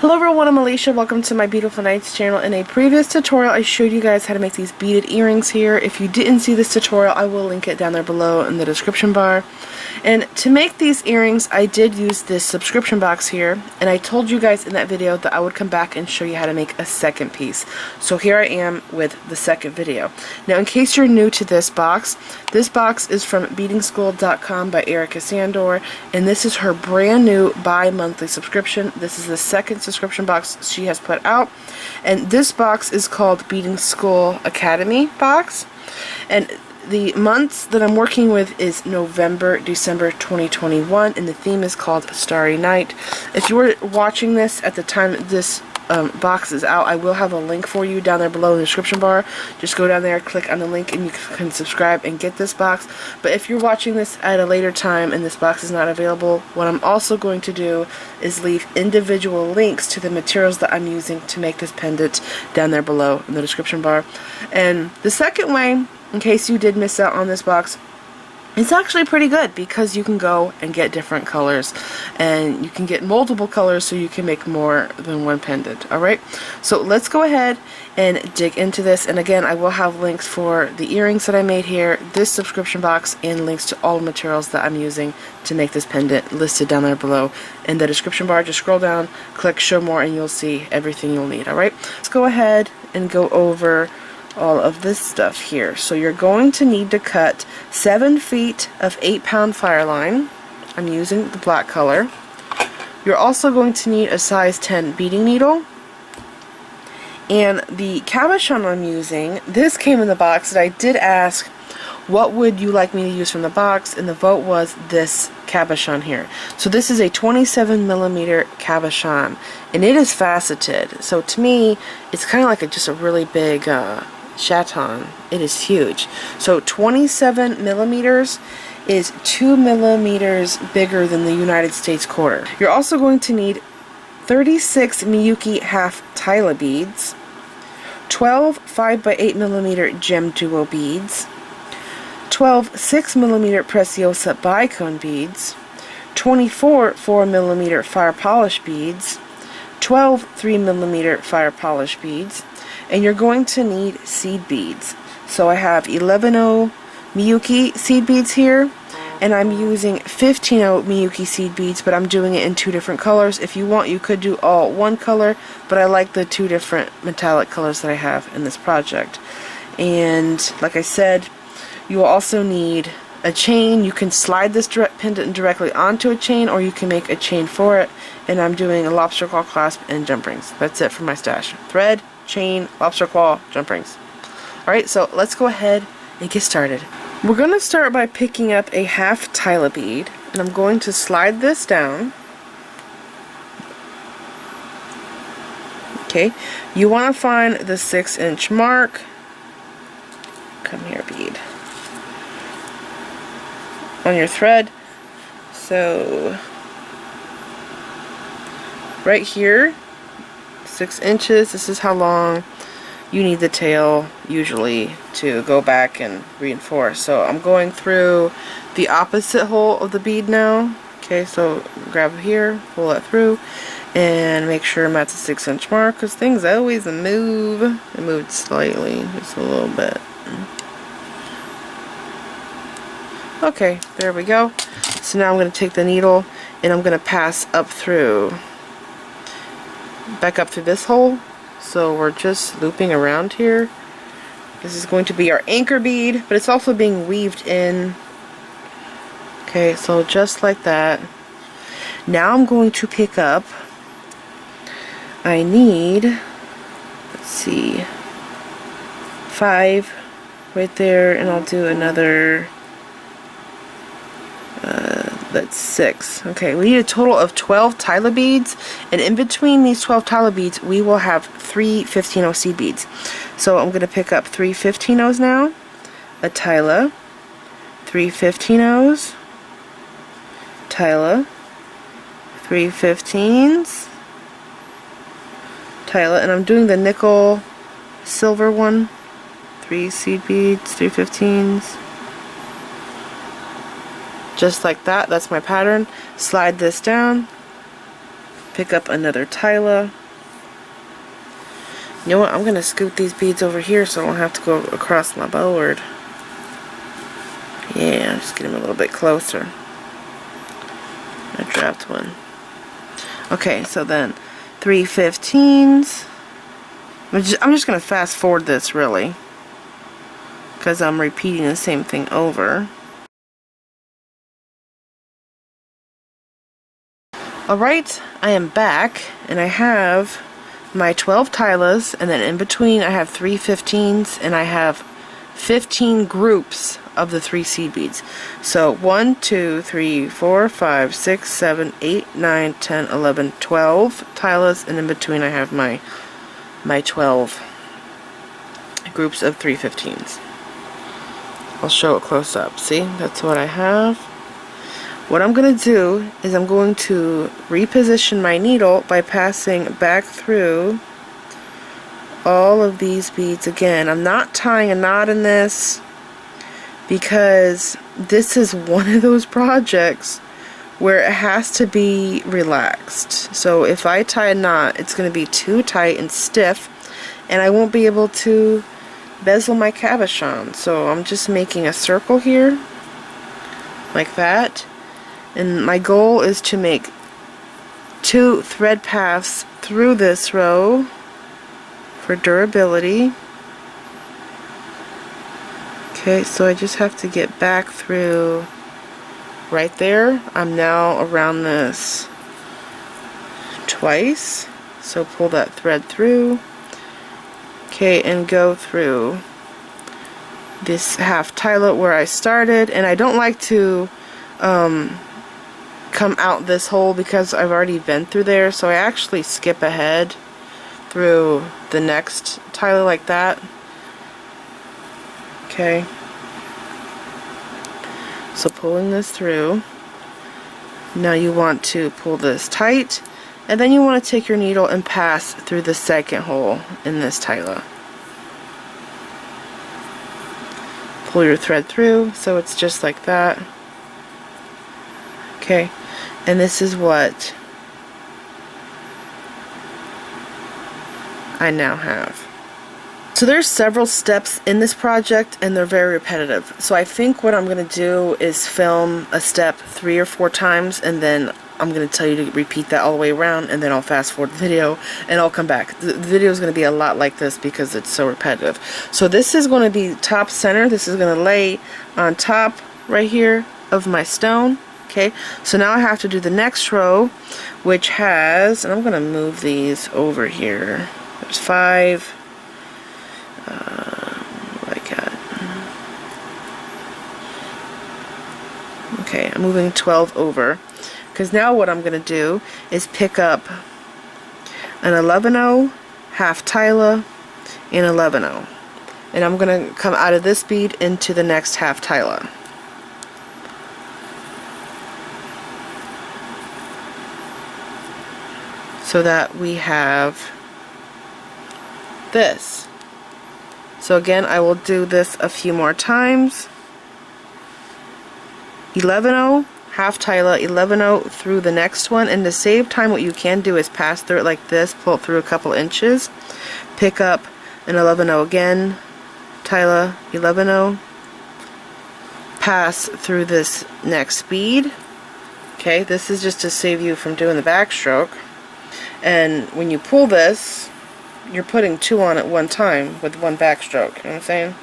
Hello everyone, I'm Alicia. Welcome to my Beautiful Nights channel. In a previous tutorial, I showed you guys how to make these beaded earrings here. If you didn't see this tutorial, I will link it down there below in the description bar. And to make these earrings, I did use this subscription box here, and I told you guys in that video that I would come back and show you how to make a second piece. So here I am with the second video. Now, in case you're new to this box is from beadingschool.com by Erika Sandor, and this is her brand new bi-monthly subscription. This is the second subscription box she has put out, and this box is called Beadingschool Academy box, and the months that I'm working with is November, December 2021, and the theme is called Starry Night. If you were watching this at the time this box is out, I will have a link for you down there below in the description bar. Just go down there, click on the link, and you can subscribe and get this box. But if you're watching this at a later time and this box is not available, what I'm also going to do is leave individual links to the materials that I'm using to make this pendant down there below in the description bar. And the second way, in case you did miss out on this box, it's actually pretty good because you can go and get different colors, and you can get multiple colors so you can make more than one pendant. Alright, so let's go ahead and dig into this. And again, I will have links for the earrings that I made here, this subscription box, and links to all the materials that I'm using to make this pendant listed down there below in the description bar. Just scroll down, click show more, and you'll see everything you'll need. Alright, let's go ahead and go over all of this stuff here. So you're going to need to cut 7 feet of 8-pound fireline. I'm using the black color. You're also going to need a size 10 beading needle. And the cabochon I'm using, this came in the box, and I did ask, what would you like me to use from the box? And the vote was this cabochon here. So this is a 27mm cabochon, and it is faceted. So to me, it's kind of like just a really big chaton. It is huge. So 27mm is 2mm bigger than the United States quarter. You're also going to need 36 Miyuki half tila beads, 12 5x8mm Gemduo beads, 12 6mm preciosa bicone beads, 24 4mm fire polish beads, 12 3mm fire polish beads, and you're going to need seed beads. So I have 11-0 Miyuki seed beads here, and I'm using 15-0 Miyuki seed beads, but I'm doing it in 2 different colors. If you want, you could do all one color, but I like the 2 different metallic colors that I have in this project. And like I said, you will also need a chain. You can slide this pendant directly onto a chain, or you can make a chain for it, and I'm doing a lobster claw clasp and jump rings. That's it for my stash. Thread, chain, lobster claw, jump rings. Alright, so let's go ahead and get started. We're going to start by picking up a half tila bead, and I'm going to slide this down. Okay, you want to find the 6-inch mark. Come here, bead. On your thread. So right here, 6 inches, this is how long you need the tail usually to go back and reinforce. So I'm going through the opposite hole of the bead now. Okay, so grab here, pull it through, and make sure I'm at the 6-inch mark, because things always move. It moved slightly, just a little bit. Okay, there we go. So now I'm going to take the needle, and I'm going to pass up through, back up through this hole. So we're just looping around here. This is going to be our anchor bead, but it's also being weaved in. Okay, so just like that. Now I'm going to pick up, I need, let's see, 5 right there, and I'll do another, that's 6. Okay, we need a total of 12 tila beads, and in between these 12 tila beads we will have 3 15-0 seed beads. So I'm going to pick up 3 15-0s now, a tila, 3 15-0s, tila, 3 15s, tila, and I'm doing the nickel silver one, 3 seed beads, 3 15s. Just like that. That's my pattern. Slide this down, pick up another tila. You know what, I'm going to scoot these beads over here so I don't have to go across my board. Yeah, just get them a little bit closer. I dropped one. Okay, so then 3/15s. I'm just going to fast forward this really, because I'm repeating the same thing over. Alright, I am back, and I have my 12 tilas, and then in between I have 3/15s, and I have 15 groups of the 3 seed beads. So 1, 2, 3, 4, 5, 6, 7, 8, 9, 10, 11, 12 tilas, and in between I have my 12 groups of 3/15s. I'll show it close up. See, that's what I have. What I'm going to do is I'm going to reposition my needle by passing back through all of these beads again. I'm not tying a knot in this because this is one of those projects where it has to be relaxed. So if I tie a knot, it's going to be too tight and stiff, and I won't be able to bezel my cabochon. So I'm just making a circle here, like that. And my goal is to make 2 thread paths through this row for durability. Okay, so I just have to get back through right there. I'm now around this twice. So pull that thread through. Okay, and go through this half tila where I started. And I don't like to come out this hole because I've already been through there, so I actually skip ahead through the next tile like that. Okay, so pulling this through, now you want to pull this tight, and then you want to take your needle and pass through the second hole in this tile. Pull your thread through so it's just like that. Okay, and this is what I now have. So there's several steps in this project, and they're very repetitive. So I think what I'm going to do is film a step 3 or 4 times, and then I'm going to tell you to repeat that all the way around, and then I'll fast forward the video and I'll come back. The video is going to be a lot like this because it's so repetitive. So this is going to be top center. This is going to lay on top right here of my stone. Okay, so now I have to do the next row, which has, and I'm going to move these over here. There's 5. What I got? Okay, I'm moving 12 over, because now what I'm going to do is pick up an 11-0, half tila, and 11-0, and I'm going to come out of this bead into the next half tila. So that we have this. So again, I will do this a few more times. 11-0, half tila, 11-0 through the next one, and to save time, what you can do is pass through it like this, pull it through a couple inches, pick up an 11-0 again, tila, 11-0, pass through this next bead. Okay, this is just to save you from doing the backstroke. And when you pull this, you're putting 2 on at one time with 1 backstroke. You know what I'm saying?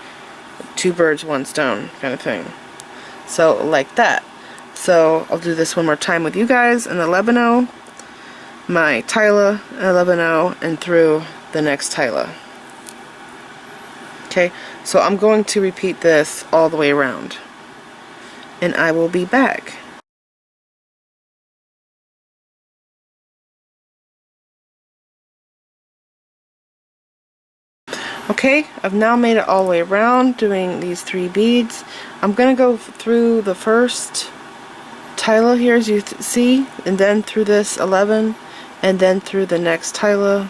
2 birds, 1 stone kind of thing. So like that. So I'll do this one more time with you guys. An 11-0, my tila, 11-0, and through the next tila. Okay, so I'm going to repeat this all the way around. And I will be back. Okay, I've now made it all the way around doing these 3 beads. I'm going to go through the first tila here, as you see, and then through this 11, and then through the next tila,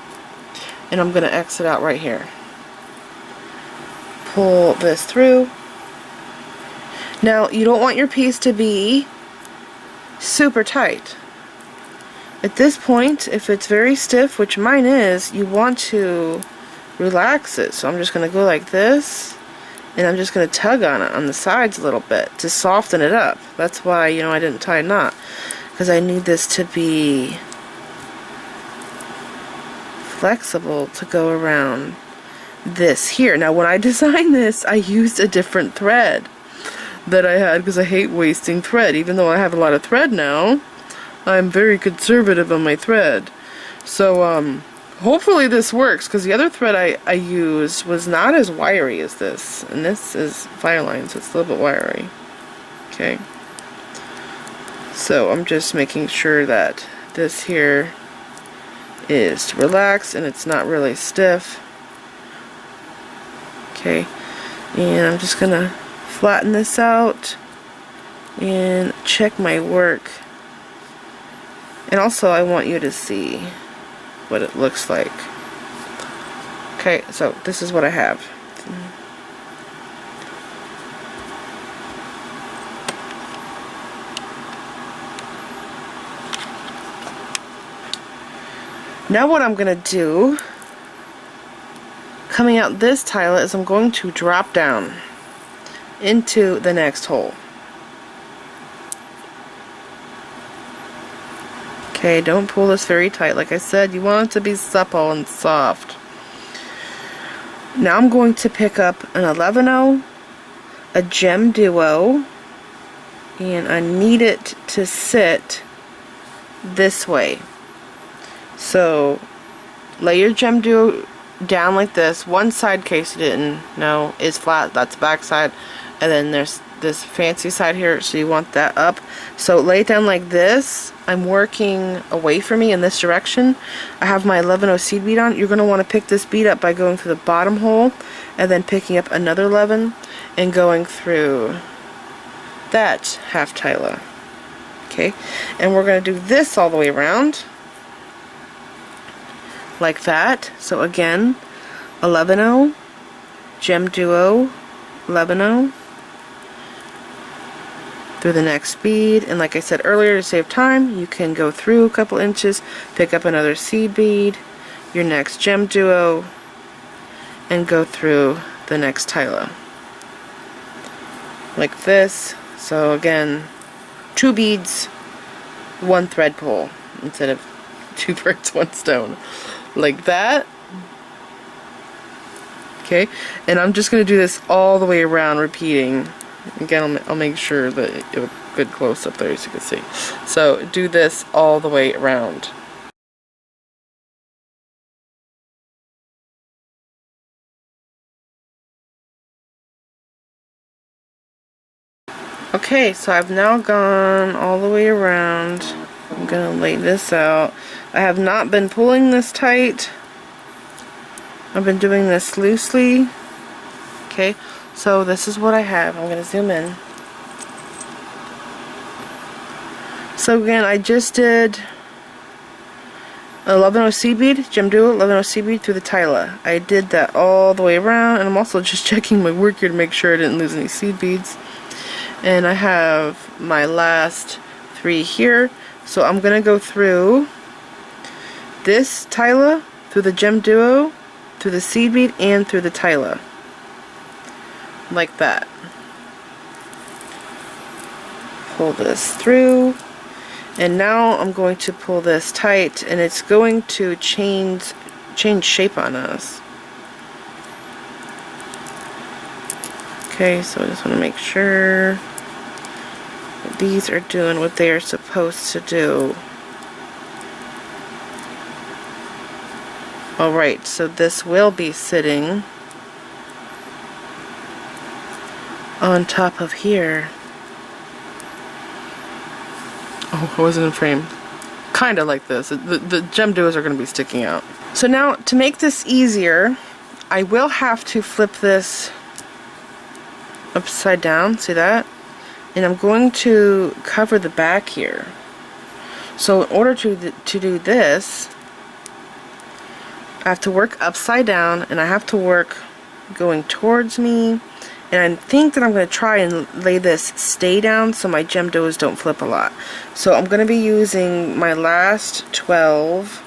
and I'm going to exit out right here. Pull this through. Now, you don't want your piece to be super tight. At this point, if it's very stiff, which mine is, you want to relax it. So I'm just going to go like this, and I'm just going to tug on it on the sides a little bit to soften it up. That's why, you know, I didn't tie a knot, because I need this to be flexible to go around this here. Now when I designed this, I used a different thread that I had because I hate wasting thread. Even though I have a lot of thread now, I'm very conservative on my thread. So hopefully this works, because the other thread I used was not as wiry as this, and this is fireline, so it's a little bit wiry. Okay, so I'm just making sure that this here is relaxed and it's not really stiff. Okay, and I'm just gonna flatten this out and check my work. And also I want you to see what it looks like. Okay, so this is what I have. Now what I'm gonna do, coming out this tile, is I'm going to drop down into the next hole. Okay, don't pull this very tight. Like I said, you want it to be supple and soft. Now I'm going to pick up an 11-0, a Gemduo, and I need it to sit this way. So lay your Gemduo down like this. One side, in case you didn't know, is flat. That's the back side. And then there's this fancy side here, so you want that up. So lay it down like this. I'm working away from me in this direction. I have my 11-0 seed bead on. You're going to want to pick this bead up by going through the bottom hole and then picking up another 11 and going through that half tila. Okay, and we're going to do this all the way around like that. So again, 11-0, Gemduo, 11-0 through the next bead, and like I said earlier, to save time, you can go through a couple inches, pick up another seed bead, your next Gemduo, and go through the next tila like this. So again, 2 beads, 1 thread pull instead of 2 birds, 1 stone, like that. Okay, and I'm just going to do this all the way around, repeating. Again, I'll make sure that it will good close up there, as you can see. So do this all the way around. Okay, so I've now gone all the way around. I'm gonna lay this out. I have not been pulling this tight. I've been doing this loosely. Okay, so this is what I have. I'm gonna zoom in. So again, I just did 11-0 seed bead, Gemduo, 11-0 seed bead through the tila. I did that all the way around, and I'm also just checking my work here to make sure I didn't lose any seed beads. And I have my last 3 here. So I'm gonna go through this tila, through the Gemduo, through the seed bead, and through the tila. Like that. Pull this through, and now I'm going to pull this tight, and it's going to change shape on us. Okay, so I just want to make sure that these are doing what they are supposed to do. Alright, so this will be sitting on top of here. Oh, I wasn't in frame. Kind of like this. The Gemduos are going to be sticking out. So now, to make this easier, I will have to flip this upside down. See that? And I'm going to cover the back here. So in order to do this, I have to work upside down, and I have to work going towards me And I think that I'm going to try and lay this stay down so my Gemduos don't flip a lot. So I'm going to be using my last 12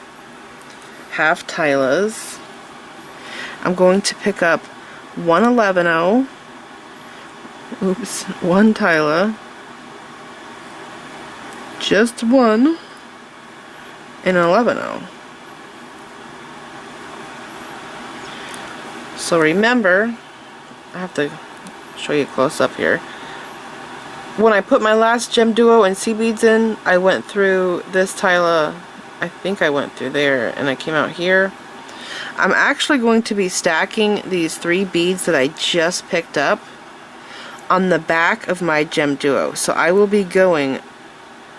half tilas. I'm going to pick up one 11-0, one tila, just one, and an 11-0. So remember, I have to show you close up here. When I put my last Gemduo and seed beads in, I went through this tila. I think I went through there and I came out here. I'm actually going to be stacking these 3 beads that I just picked up on the back of my Gemduo. So I will be going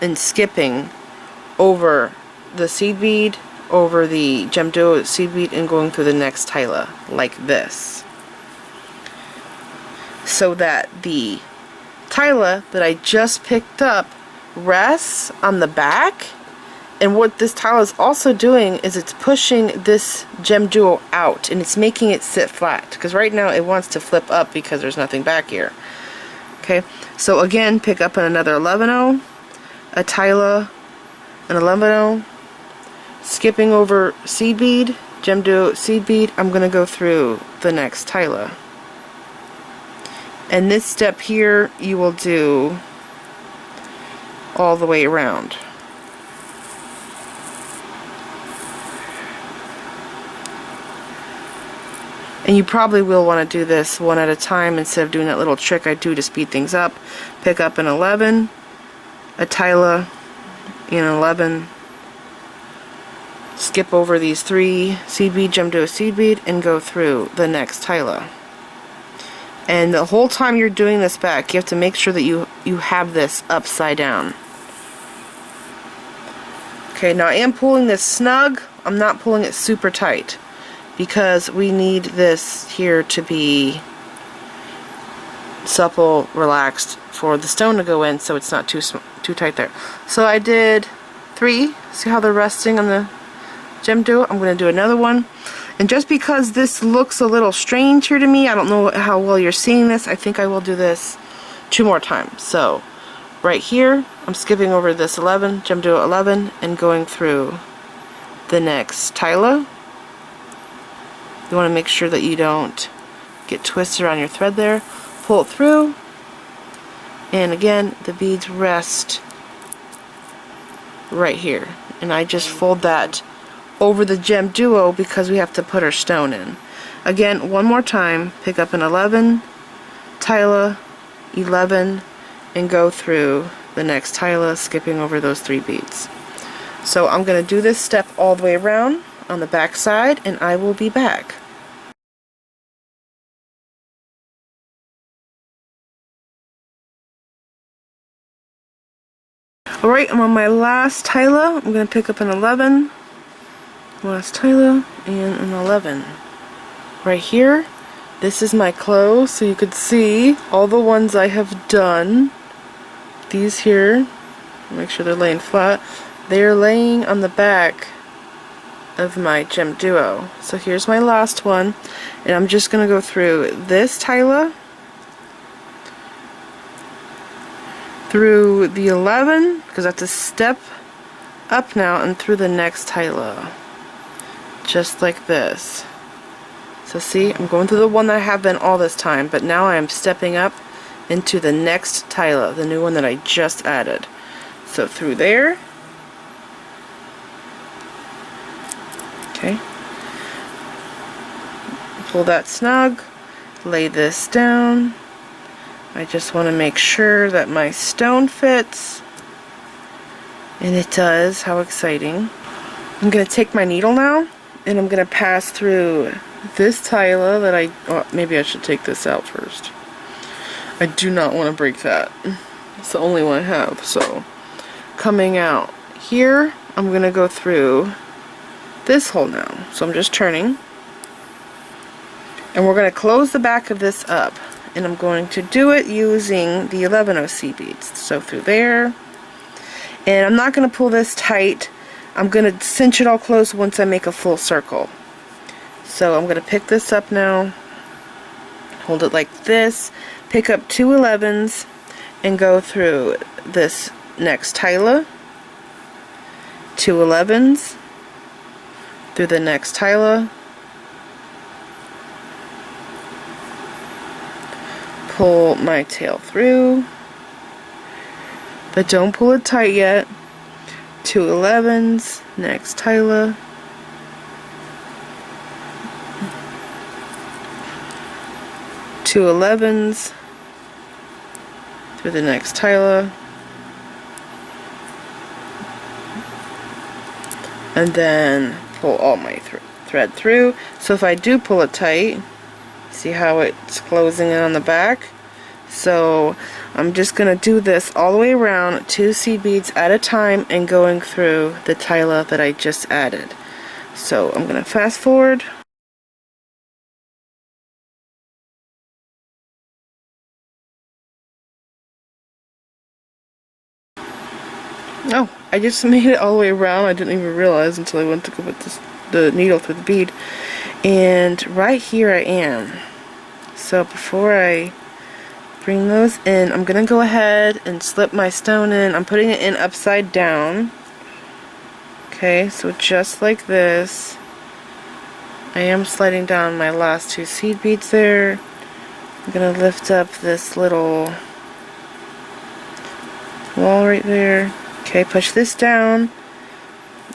and skipping over the seed bead, over the Gemduo seed bead, and going through the next tila like this, so that the tila that I just picked up rests on the back. And what this tile is also doing is it's pushing this Gemduo out, and it's making it sit flat, because right now it wants to flip up because there's nothing back here. Okay, so again, pick up another 11-0, a tila, an 11-0, skipping over seed bead, Gemduo seed bead. I'm going to go through the next tila. And this step here you will do all the way around. And you probably will want to do this one at a time instead of doing that little trick I do to speed things up. Pick up an 11, a tila, and an 11. Skip over these 3 seed bead, Gemduo seed bead, and go through the next tila. And the whole time you're doing this back, you have to make sure that you have this upside down. Okay, now I am pulling this snug. I'm not pulling it super tight, because we need this here to be supple, relaxed for the stone to go in, so it's not too tight there. So I did 3. See how they're resting on the Gemduo? I'm going to do another one. And just because this looks a little strange here to me, I don't know how well you're seeing this, I think I will do this 2 more times. So right here, I'm skipping over this 11, Gemduo 11, and going through the next tila. You want to make sure that you don't get twisted around your thread there. Pull it through, and again, the beads rest right here. And I just fold that over the Gemduo because we have to put our stone in. Again, one more time, pick up an 11, tila, 11, and go through the next tila, skipping over those 3 beads. So I'm going to do this step all the way around on the back side, and I will be back. Alright, I'm on my last tila. I'm going to pick up an 11, last tila, and an 11. Right here, this is my close, so you could see all the ones I have done. These here, make sure they're laying flat. They're laying on the back of my Gemduo. So here's my last one, and I'm just going to go through this tila, through the 11, because that's a step up now, and through the next tila, just like this. So see, I'm going through the one that I have been all this time, but now I am stepping up into the next tila, the new one that I just added. So through there, okay, pull that snug, lay this down. I just want to make sure that my stone fits, and it does. How exciting. I'm going to take my needle now, and I'm going to pass through this tila that maybe I should take this out first. I do not want to break that. It's the only one I have. So coming out here, I'm going to go through this hole now. So I'm just turning, and we're going to close the back of this up. And I'm going to do it using the 11 seed beads. So through there, and I'm not going to pull this tight. I'm going to cinch it all close once I make a full circle. So I'm going to pick this up now, hold it like this, pick up 2 11s, and go through this next tila, 2 11s, through the next tila, pull my tail through, but don't pull it tight yet, 2 11s, next tila, two 11s through the next tila, and then pull all my thread through. So if I do pull it tight, see how it's closing in on the back? So I'm just going to do this all the way around, 2 seed beads at a time, and going through the tila that I just added. So I'm going to fast forward. Oh, I just made it all the way around. I didn't even realize until I went to go put the needle through the bead. And right here I am. So before I bring those in, I'm going to go ahead and slip my stone in. I'm putting it in upside down. Okay, so just like this. I am sliding down my last 2 seed beads there. I'm going to lift up this little wall right there. Okay, push this down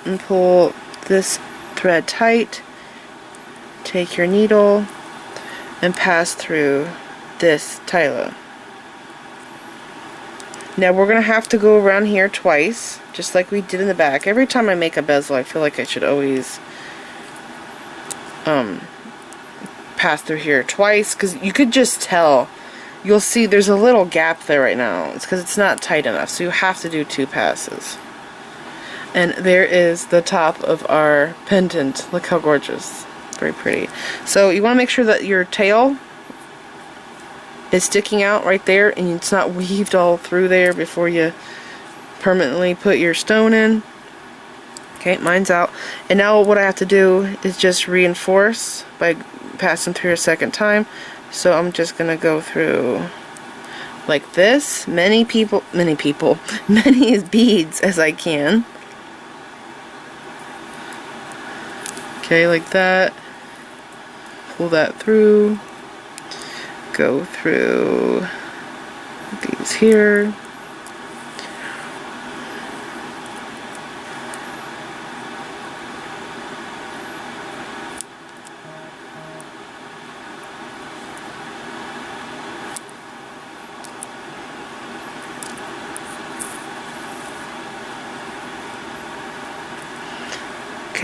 and pull this thread tight. Take your needle and pass through this tila. Now we're going to have to go around here twice, just like we did in the back. Every time I make a bezel, I feel like I should always pass through here twice, because you could just tell. You'll see there's a little gap there right now. It's because it's not tight enough, so you have to do 2 passes. And there is the top of our pendant. Look how gorgeous. Very pretty. So you want to make sure that your tail is sticking out right there and it's not weaved all through there before you permanently put your stone in. Okay, mine's out. And now what I have to do is just reinforce by passing through a second time. So I'm just going to go through like this, many beads as I can. Okay, like that. Pull that through. Go through these here.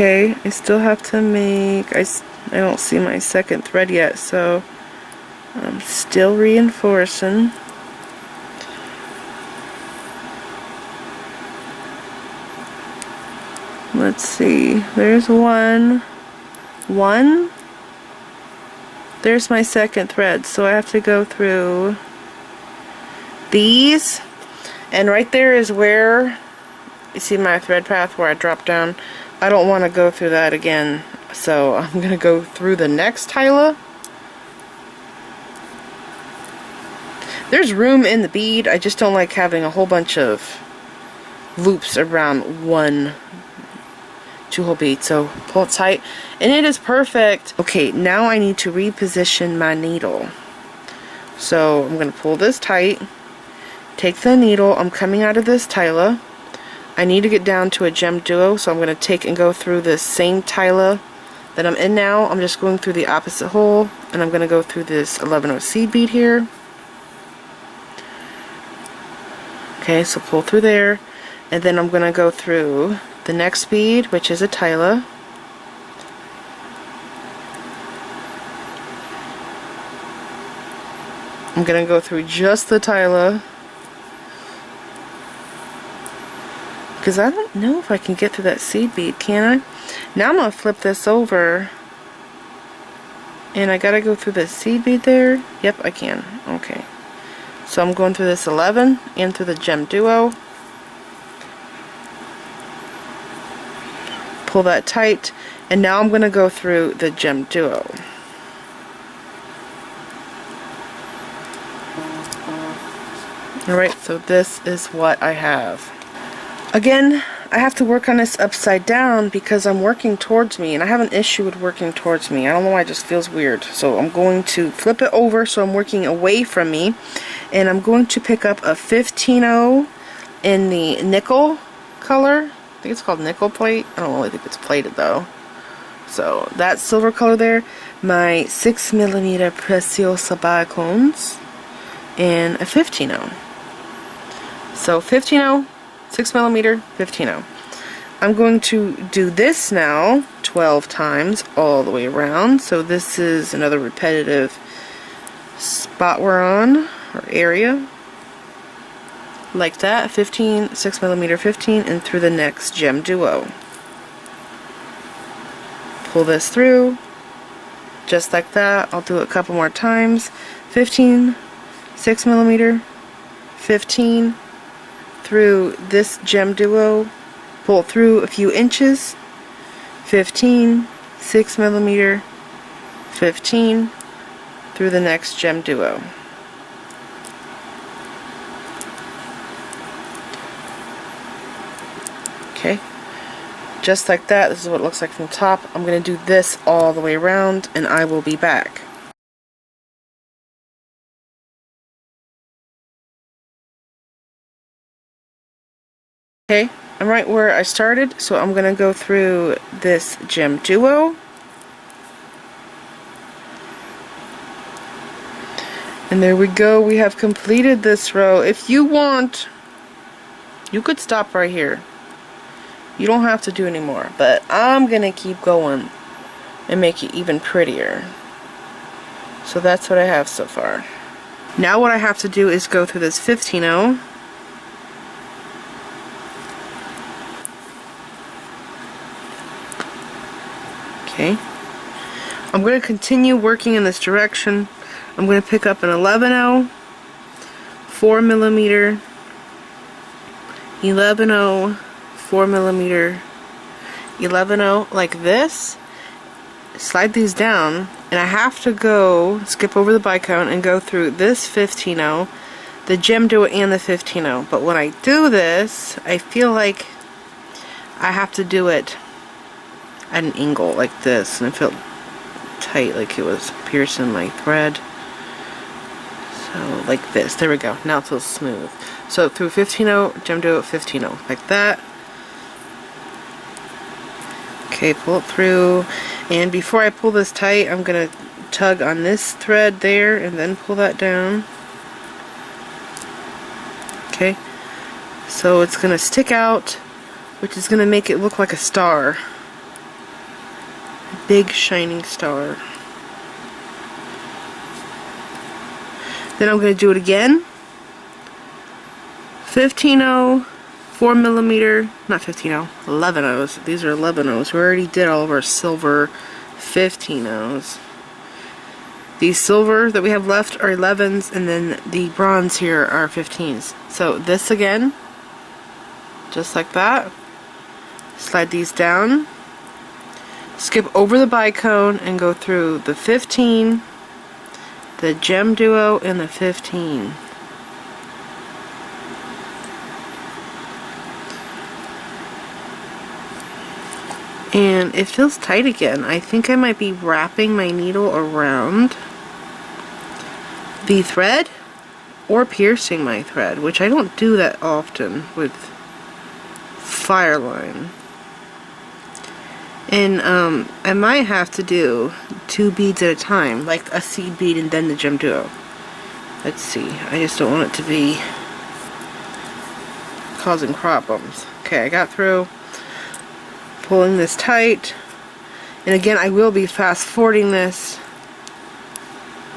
Okay, I still have to make, I don't see my second thread yet, so I'm still reinforcing. Let's see, there's one. There's my second thread, so I have to go through these, and right there is where, you see my thread path where I drop down. I don't want to go through that again, so I'm going to go through the next tila. There's room in the bead, I just don't like having a whole bunch of loops around one 2-hole bead, so pull it tight, and it is perfect. Okay, now I need to reposition my needle. So I'm going to pull this tight, take the needle, I'm coming out of this tila. I need to get down to a Gemduo, so I'm going to take and go through this same tila that I'm in now. I'm just going through the opposite hole, and I'm going to go through this 11-0 seed bead here. Okay, so pull through there, and then I'm going to go through the next bead, which is a tila. I'm going to go through just the tila, because I don't know if I can get through that seed bead, can I? Now I'm going to flip this over, and I got to go through the seed bead there. Yep, I can. Okay. So I'm going through this 11 and through the Gemduo. Pull that tight, and now I'm going to go through the Gemduo. Alright, so this is what I have. Again, I have to work on this upside down because I'm working towards me, and I have an issue with working towards me. I don't know why, it just feels weird. So I'm going to flip it over so I'm working away from me, and I'm going to pick up a 15-0 in the nickel color. I think it's called nickel plate. I don't really think it's plated though. So that silver color there, my 6mm preciosa bicones, and a 15-0. So 15-0, 6mm, 15-0. I'm going to do this now 12 times all the way around. So this is another repetitive spot we're on, or area. Like that, 15, 6mm, 15, and through the next Gemduo. Pull this through, just like that. I'll do it a couple more times. 15, 6mm, 15, through this Gemduo, pull through a few inches, 15, 6mm, 15, through the next Gemduo. Okay, just like that. This is what it looks like from the top. I'm going to do this all the way around, and I will be back. Okay, I'm right where I started, so I'm going to go through this Gemduo. And there we go, we have completed this row. If you want, you could stop right here. You don't have to do any more, but I'm going to keep going and make it even prettier. So that's what I have so far. Now what I have to do is go through this 15-0. Okay. I'm going to continue working in this direction. I'm going to pick up an 11-0, 4mm, 11-0, 4mm, 11-0, like this. Slide these down, and I have to go, skip over the bicone and go through this 15-0, the Gemduo and the 15-0. But when I do this, I feel like I have to do it at an angle like this, and it felt tight, like it was piercing my thread. So like this, there we go, now it feels smooth. So through 15-0, Gemduo, 15-0, like that. Okay, pull it through, and before I pull this tight, I'm going to tug on this thread there and then pull that down. Okay, so it's going to stick out, which is going to make it look like a star. A big shining star. Then I'm going to do it again. 15-0, 4mm, not 15-0, 11-0s. These are 11-0s. We already did all of our silver 15-0s. These silver that we have left are 11s, and then the bronze here are 15s. So this again, just like that. Slide these down. Skip over the bicone and go through the 15, the Gemduo, and the 15. And it feels tight again. I think I might be wrapping my needle around the thread or piercing my thread, which I don't do that often with fireline. And I might have to do 2 beads at a time, like a seed bead and then the Gemduo. Let's see, I just don't want it to be causing problems. Okay, I got through. Pulling this tight, and again I will be fast forwarding this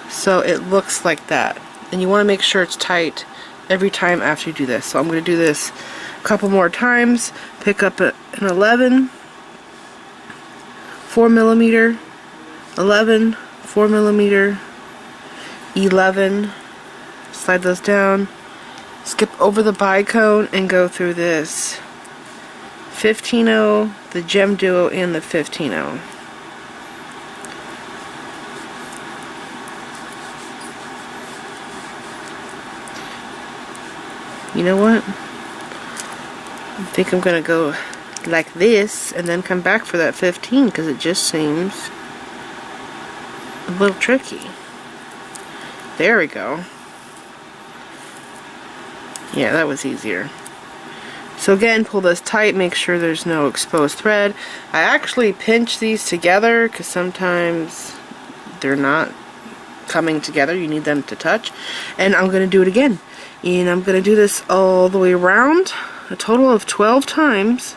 so it looks like that, and you want to make sure it's tight every time after you do this. So I'm going to do this a couple more times. Pick up an 11, 4mm, 11, 4mm, 11, slide those down, skip over the bicone and go through this 15-0, the Gemduo, and the 15-0. You know what? I think I'm gonna go like this and then come back for that 15 because it just seems a little tricky. There we go. Yeah, that was easier. So again, pull this tight, make sure there's no exposed thread. I actually pinch these together because sometimes they're not coming together. You need them to touch. And I'm going to do it again. And I'm going to do this all the way around, a total of 12 times.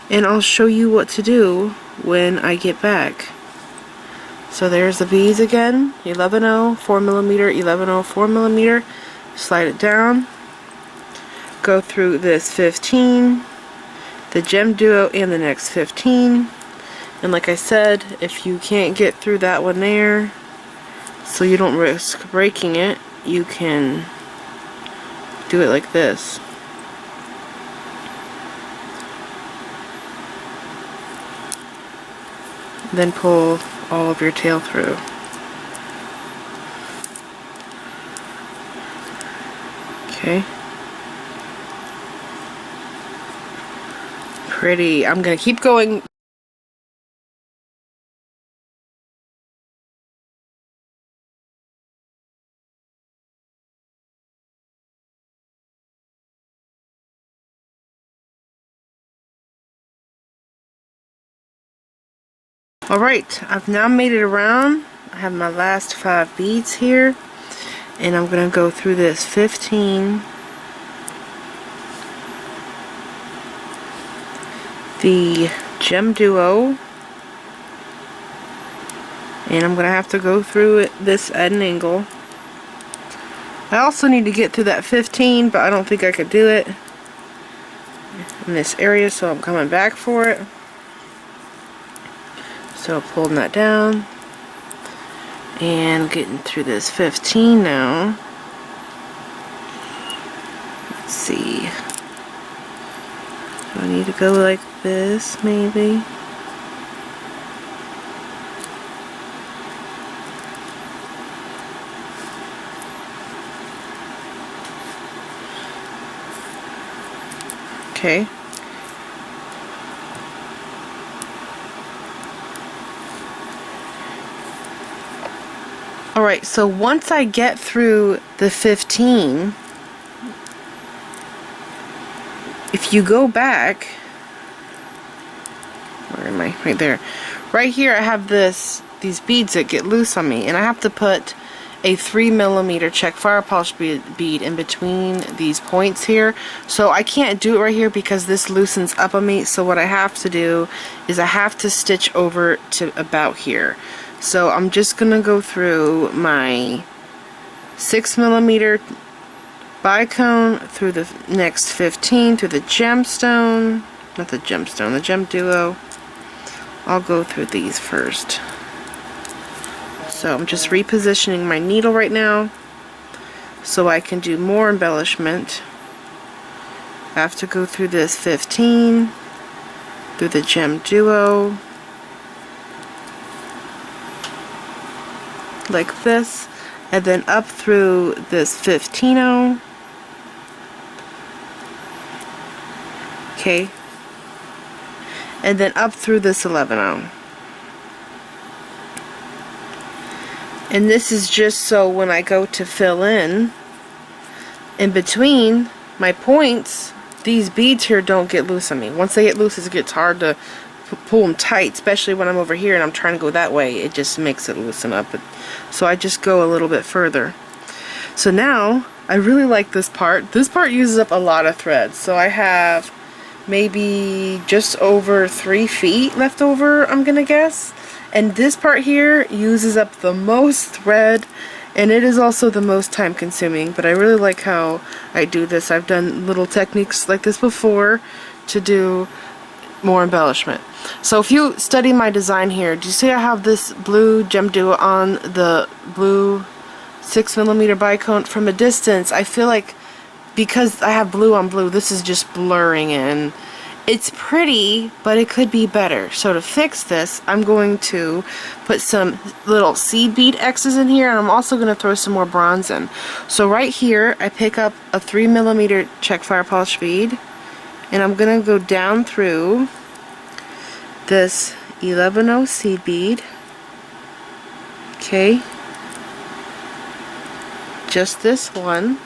And I'll show you what to do when I get back. So there's the beads again, 11/0, 4mm, 11/0, 4mm. Slide it down. Go through this 15, the Gemduo, and the next 15. And like I said, if you can't get through that one there, so you don't risk breaking it, you can do it like this. Then pull all of your tail through. Okay. Pretty. I'm gonna keep going. Alright, I've now made it around. I have my last 5 beads here, and I'm gonna go through this 15, the Gemduo, and I'm gonna have to go through it this at an angle. I also need to get through that 15, but I don't think I could do it in this area, so I'm coming back for it. So pulling that down and getting through this 15 now. Let's see. Do I need to go like this maybe? Okay. Alright, so once I get through the 15, if you go back, where am I? Right there. Right here I have these beads that get loose on me, and I have to put a 3mm check fire polish bead in between these points here. So I can't do it right here because this loosens up on me, so what I have to do is I have to stitch over to about here. So I'm just gonna go through my 6mm bicone, through the next 15, through the gemstone, not the gemstone, the Gemduo. I'll go through these first. So I'm just repositioning my needle right now so I can do more embellishment. I have to go through this 15, through the Gemduo, like this, and then up through this 15-0. Okay, and then up through this 11-0. And this is just so when I go to fill in between my points, these beads here don't get loose on me. Once they get loose, it gets hard to pull them tight, especially when I'm over here and I'm trying to go that way. It just makes it loosen up. So I just go a little bit further. So now, I really like this part. This part uses up a lot of thread. So I have maybe just over 3 feet left over, I'm gonna guess. And this part here uses up the most thread, and it is also the most time consuming, but I really like how I do this. I've done little techniques like this before to do more embellishment. So if you study my design here, do you see I have this blue Gemduo on the blue 6mm bicone? From a distance, I feel like because I have blue on blue, this is just blurring in. It's pretty, but it could be better. So to fix this, I'm going to put some little seed bead X's in here, and I'm also going to throw some more bronze in. So right here, I pick up a 3mm check fire polish bead, and I'm going to go down through this 11-0 seed bead. Okay. Just this one.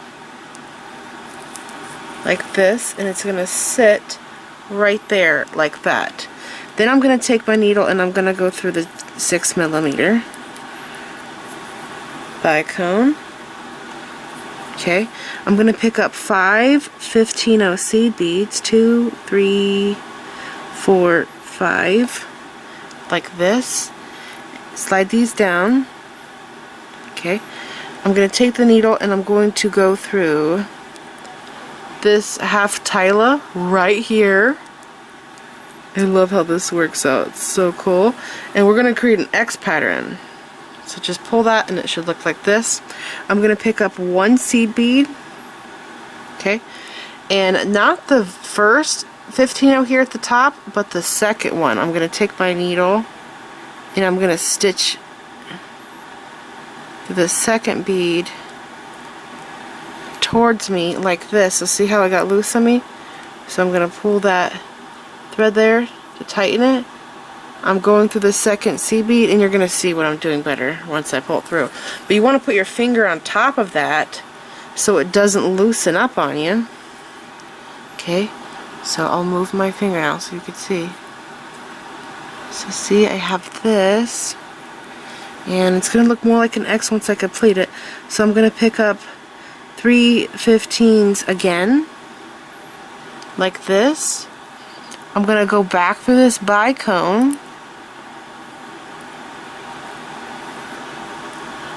Like this, and it's going to sit right there like that. Then I'm going to take my needle and I'm going to go through the 6mm bicone. Okay, I'm going to pick up 5 15-0 seed beads, 2, 3, 4, 5, like this. Slide these down. Okay, I'm going to take the needle and I'm going to go through this half tila right here. I love how this works out. It's so cool. And we're going to create an X pattern. So just pull that and it should look like this. I'm going to pick up 1 seed bead. Okay. And not the first 15-0 here at the top, but the second one. I'm going to take my needle and I'm going to stitch the second bead towards me like this. So see how I got loose on me? So I'm going to pull that thread there to tighten it. I'm going through the second seed bead, and you're going to see what I'm doing better once I pull it through. But you want to put your finger on top of that so it doesn't loosen up on you. Okay, so I'll move my finger now so you can see. So see, I have this, and it's going to look more like an X once I complete it. So I'm going to pick up 3 15s again, like this. I'm going to go back through this bicone.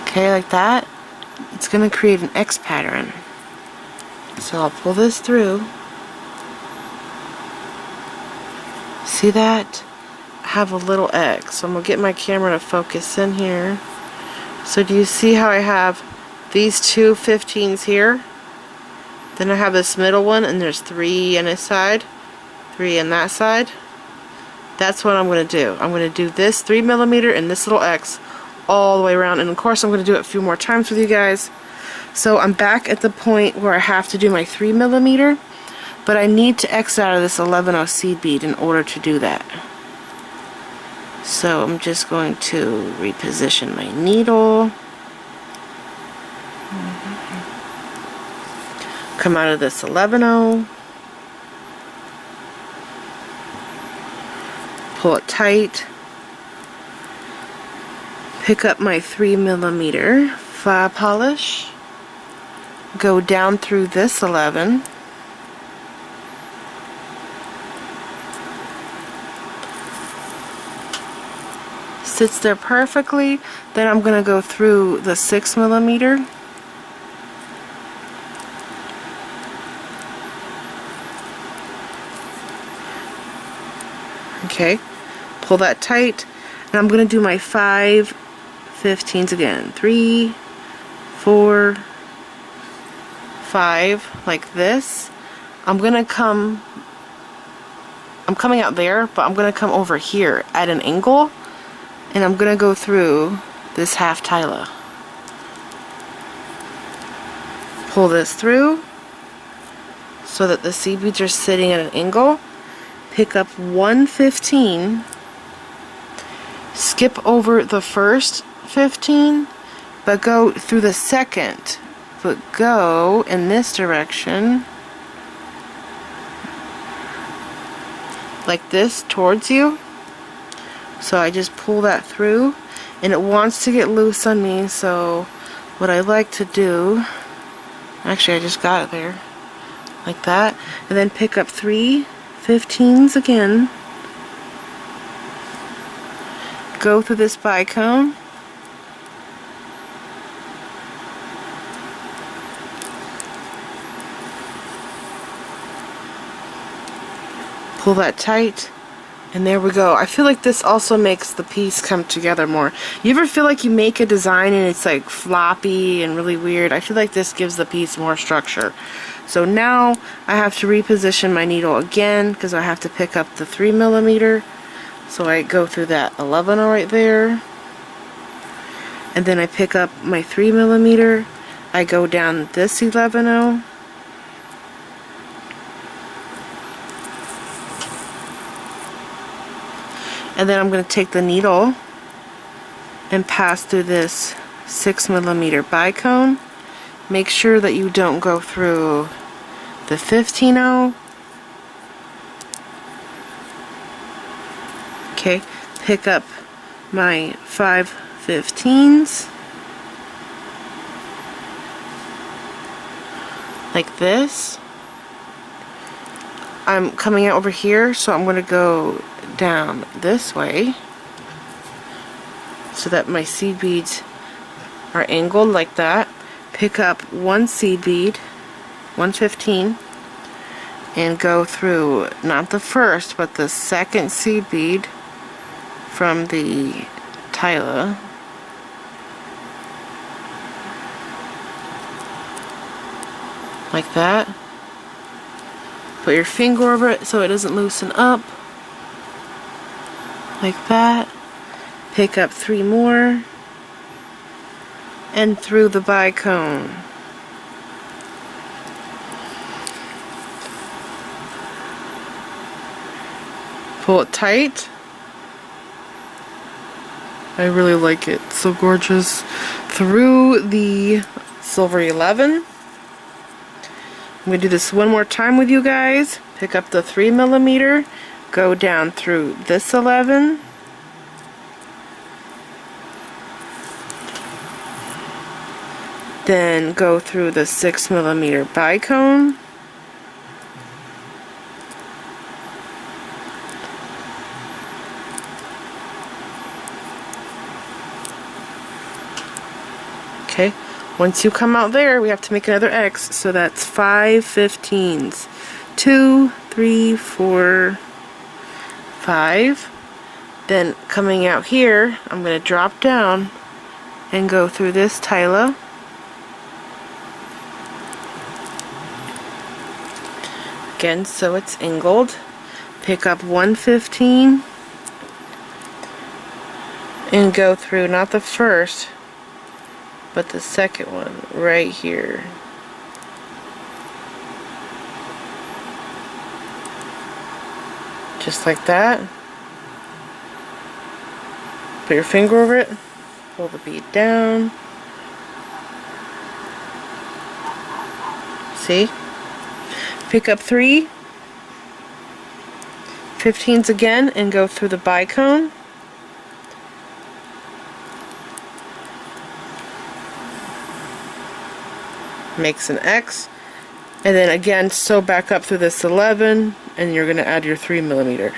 Okay, like that. It's going to create an X pattern. So I'll pull this through. See that? I have a little X. So I'm going to get my camera to focus in here. So do you see how I have these 2 15s here? Then I have this middle one, and there's 3 on this side, 3 on that side. That's what I'm going to do. I'm going to do this 3mm and this little X all the way around, and of course I'm going to do it a few more times with you guys. So I'm back at the point where I have to do my 3mm, but I need to X out of this 11-0 seed bead in order to do that. So I'm just going to reposition my needle. Come out of this 11-0. Pull it tight. Pick up my 3mm fire polish. Go down through this 11. Sits there perfectly. Then I'm going to go through the 6mm. Okay, pull that tight, and I'm going to do my 5 15s again. 3, 4, 5, like this. I'm coming out there, but I'm going to come over here at an angle, and I'm going to go through this half tila. Pull this through so that the seed beads are sitting at an angle. Pick up 1 15, skip over the first 15, but go through the second, but go in this direction, like this, towards you. So I just pull that through, and it wants to get loose on me, so what I like to do, actually I just got it there, like that, and then pick up 3 15s again, go through this bicone, pull that tight, And there we go. I feel like this also makes the piece come together more. You ever feel like you make a design and it's like floppy and really weird? I feel like this gives the piece more structure. So now I have to reposition my needle again because I have to pick up the 3mm. So I go through that 11 right there. And then I pick up my 3mm. I go down this 11. And then I'm going to take the needle and pass through this 6mm bicone. Make sure that you don't go through the 15. Okay, pick up my 5/15s like this. I'm coming out over here, so I'm going to go down this way so that my seed beads are angled like that. Pick up one seed bead, 1/15, and go through not the first but the second seed bead from the tila. Like that. Put your finger over it so it doesn't loosen up. Like that. Pick up 3 more. And through the bicone. Pull it tight. I really like it. It's so gorgeous. Through the silver 11. I'm going to do this one more time with you guys. Pick up the 3mm, go down through this 11, then go through the 6mm bicone, okay. Once you come out there, we have to make another X, so that's 5/15s. 2, 3, 4, 5. Then coming out here, I'm going to drop down and go through this tila. Again, so it's angled. Pick up 1/15 and go through not the first, but the second one right here. Just like that. Put your finger over it. Pull the bead down. See? Pick up 3 15s again and go through the bicone. Makes an X, and then again sew back up through this 11, and you're going to add your 3mm.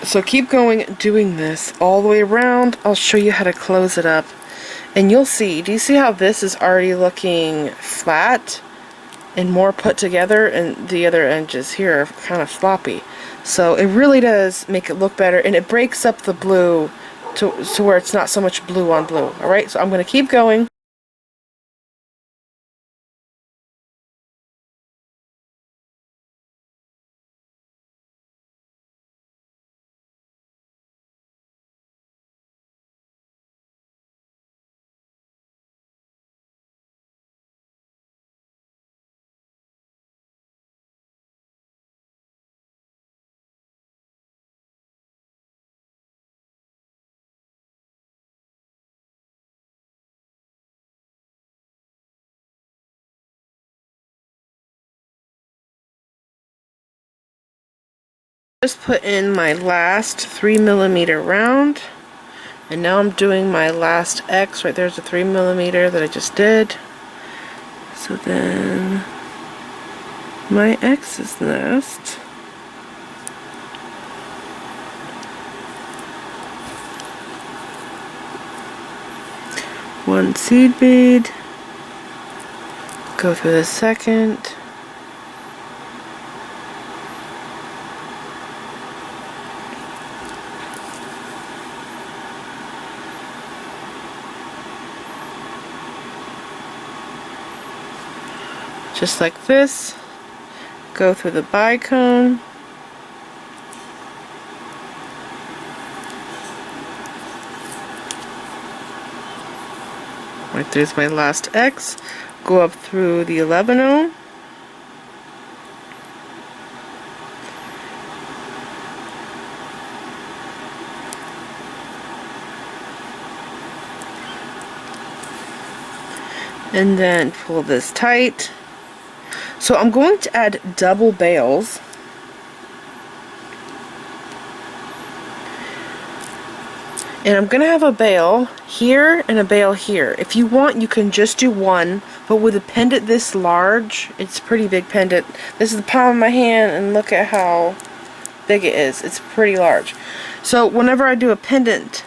So keep going doing this all the way around. I'll show you how to close it up, and you'll see. Do you see how this is already looking flat and more put together, and the other edges here are kind of floppy? So it really does make it look better, and it breaks up the blue to where it's not so much blue on blue. Alright, so I'm going to keep going. Just put in my last 3mm round, and now I'm doing my last X. Right there's a 3mm that I just did. So then my X is next. One seed bead, go through the second, just like this. Go through the bicone. Right there's my last X. Go up through the 11-0. And then pull this tight. So I'm going to add double bails. And I'm going to have a bail here and a bail here. If you want, you can just do one, but with a pendant this large, it's a pretty big pendant. This is the palm of my hand, and look at how big it is. It's pretty large. So whenever I do a pendant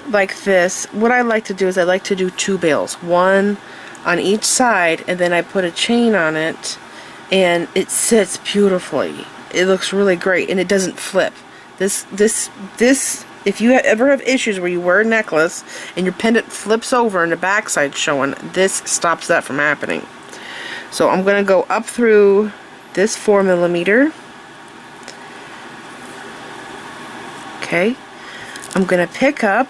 like this, what I like to do is I like to do two bails. One on each side, and then I put a chain on it, and it sits beautifully. It looks really great, and it doesn't flip. This if you ever have issues where you wear a necklace and your pendant flips over and the backside showing, this stops that from happening. So I'm going to go up through this 4mm. Okay. I'm going to pick up.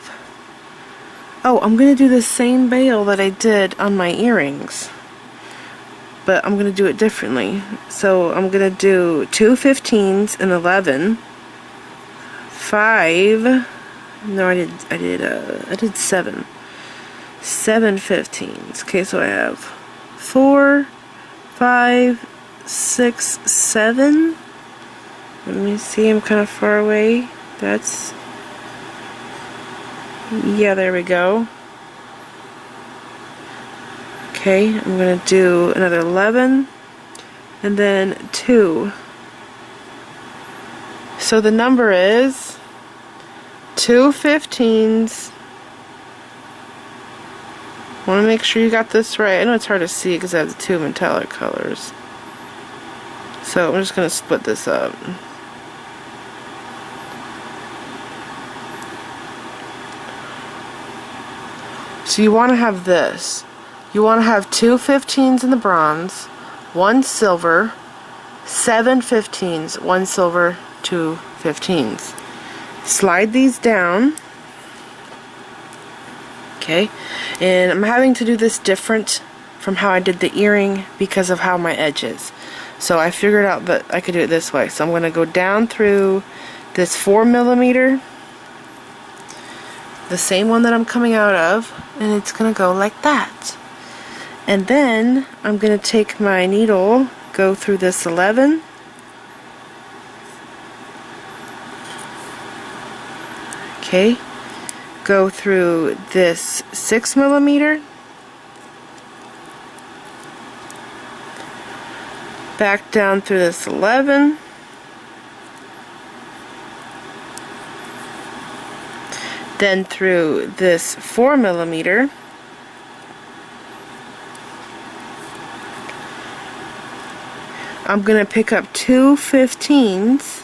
Oh, I'm going to do the same bail that I did on my earrings, but I'm going to do it differently. So I'm going to do 2 15s and 11, 5, no I did 7 15s. Okay, so I have 4, 5, 6, 7. Let me see, I'm kind of far away. That's, yeah, there we go. Okay, I'm going to do another 11 and then 2. So the number is 2 15s. Want to make sure you got this right. I know it's hard to see because I have the two metallic colors. So I'm just going to split this up. So you want to have this. You want to have 2 15s in the bronze, 1 silver, 7 15s, 1 silver, 2 15s. Slide these down. Okay, and I'm having to do this different from how I did the earring because of how my edge is. So I figured out that I could do it this way. So I'm going to go down through this 4mm, the same one that I'm coming out of, and it's going to go like that. And then I'm going to take my needle, go through this 11, okay, go through this 6mm, back down through this 11, then through this 4mm, I'm going to pick up 2 15s,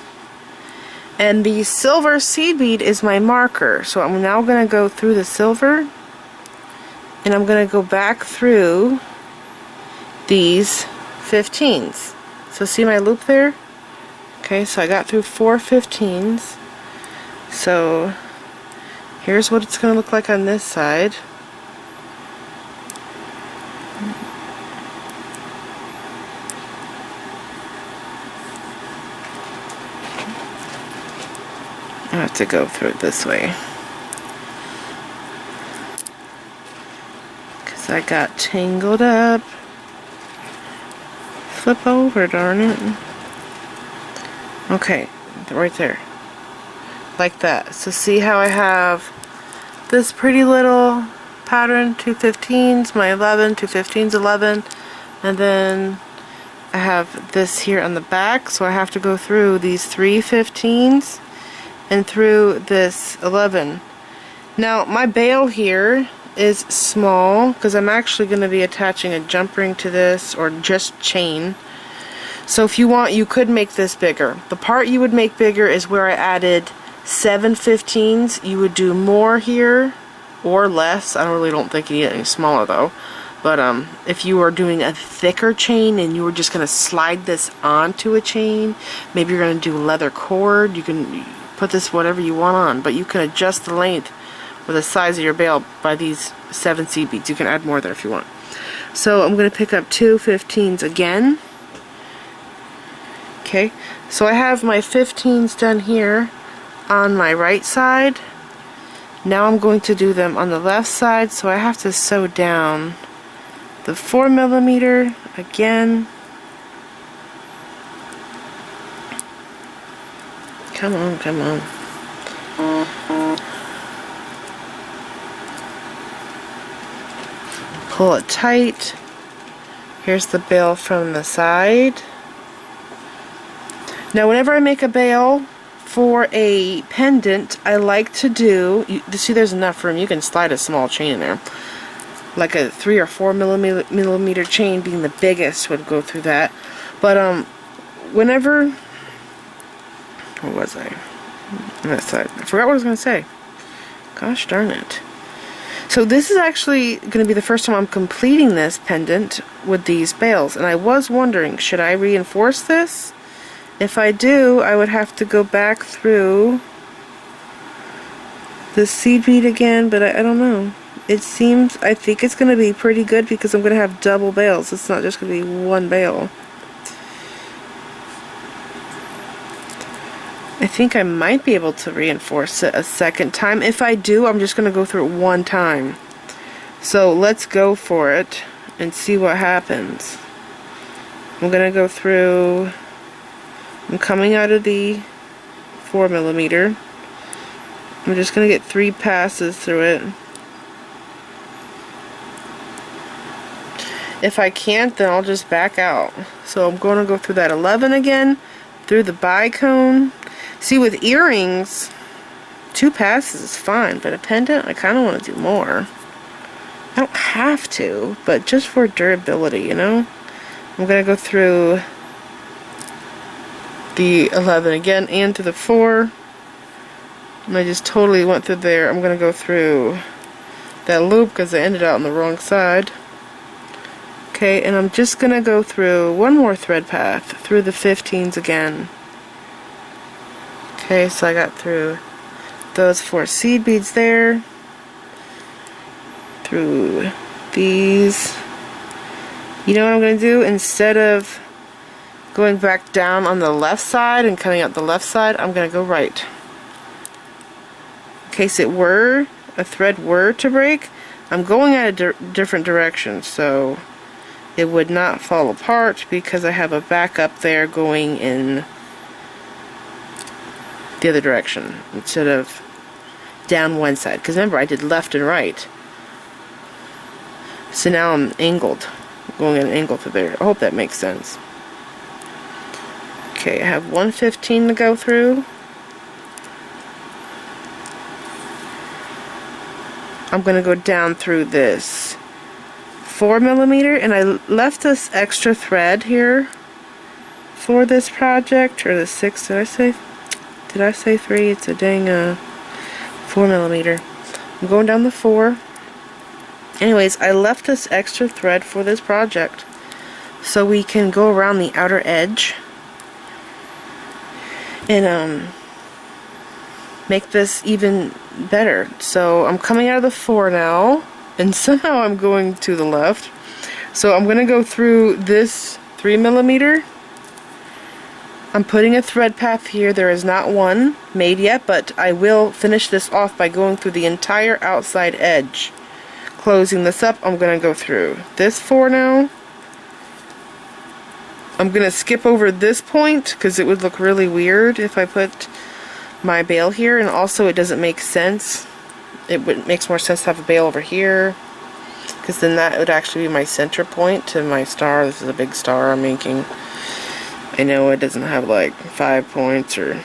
and the silver seed bead is my marker. So I'm now going to go through the silver, and I'm going to go back through these 15s. So see my loop there? Okay, so I got through 4 15s. So here's what it's going to look like on this side. I have to go through it this way because I got tangled up. Flip over, darn it. Okay, right there. Like that. So see how I have this pretty little pattern, 2 15s, my 11, 2 15s, 11, and then I have this here on the back, so I have to go through these 3 15s and through this 11. Now my bail here is small because I'm actually going to be attaching a jump ring to this, or just chain. So if you want, you could make this bigger. The part you would make bigger is where I added 7 15s. You would do more here or less. I really don't think you need any smaller though. But if you are doing a thicker chain and you were just going to slide this onto a chain, maybe you're going to do leather cord, you can put this whatever you want on, but you can adjust the length or the size of your bail by these 7 seed beads. You can add more there if you want. So I'm going to pick up 2 15s again. Okay, so I have my 15s done here on my right side. Now I'm going to do them on the left side, so I have to sew down the 4mm again. Come on, come on. Pull it tight. Here's the bail from the side. Now whenever I make a bail for a pendant, I like to do, see there's enough room, you can slide a small chain in there. Like a 3 or 4mm chain being the biggest would go through that. But whenever, where was I? On that side. I forgot what I was going to say. Gosh darn it. So this is actually going to be the first time I'm completing this pendant with these bails. And I was wondering, should I reinforce this? If I do, I would have to go back through the seed bead again, but I don't know. It seems, I think it's going to be pretty good because I'm going to have double bails. It's not just going to be one bail. I think I might be able to reinforce it a second time. If I do, I'm just going to go through it one time. So let's go for it and see what happens. I'm going to go through, I'm coming out of the 4mm. I'm just going to get 3 passes through it. If I can't, then I'll just back out. So I'm going to go through that 11 again, through the bicone. See, with earrings, 2 passes is fine, but a pendant, I kind of want to do more. I don't have to, but just for durability, you know? I'm going to go through the 11 again and to the 4. And I just totally went through there. I'm going to go through that loop because I ended out on the wrong side. Okay, and I'm just going to go through one more thread path through the 15s again. Okay, so I got through those 4 seed beads there, through these. You know what I'm going to do? Instead of going back down on the left side and cutting out the left side, I'm going to go right. In case it were, a thread were to break, I'm going at a different direction, so it would not fall apart because I have a backup there going in the other direction instead of down one side, because remember I did left and right, so now I'm angled, going at an angle to there. I hope that makes sense. Okay, I have 115 to go through. I'm going to go down through this 4mm, and I left this extra thread here for this project, or the 6, did I say 3? It's a dang 4mm. I'm going down the 4. Anyways, I left this extra thread for this project so we can go around the outer edge and make this even better. So I'm coming out of the 4 now, and somehow I'm going to the left. So I'm going to go through this 3mm. I'm putting a thread path here. There is not one made yet, but I will finish this off by going through the entire outside edge. Closing this up, I'm going to go through this 4 now. I'm going to skip over this point because it would look really weird if I put my bail here, and also it doesn't make sense. Makes more sense to have a bail over here, because then that would actually be my center point to my star. This is a big star I'm making. I know it doesn't have like 5 points or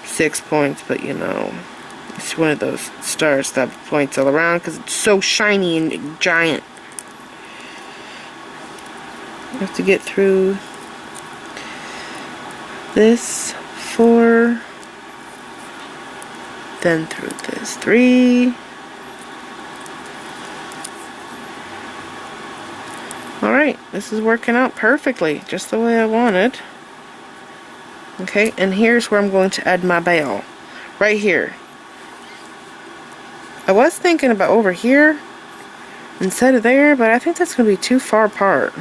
6 points, but you know, it's one of those stars that have points all around because it's so shiny and giant. I have to get through this 4, then through this 3, Alright, this is working out perfectly, just the way I wanted. Okay, and here's where I'm going to add my bail. Right here. I was thinking about over here instead of there, but I think that's going to be too far apart.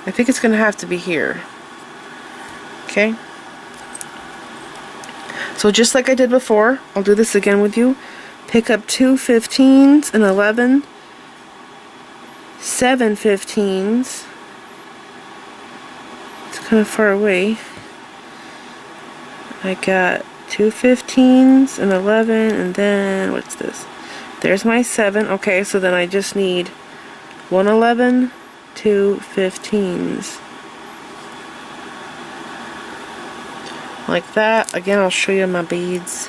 I think it's going to have to be here. Okay. So just like I did before, I'll do this again with you. Pick up 2 15s and 11, 7 15s. It's kind of far away. I got 2 15s and 11, and then what's this? There's my 7. Okay, so then I just need 1 11, 2 15s. Like that. Again, I'll show you my beads.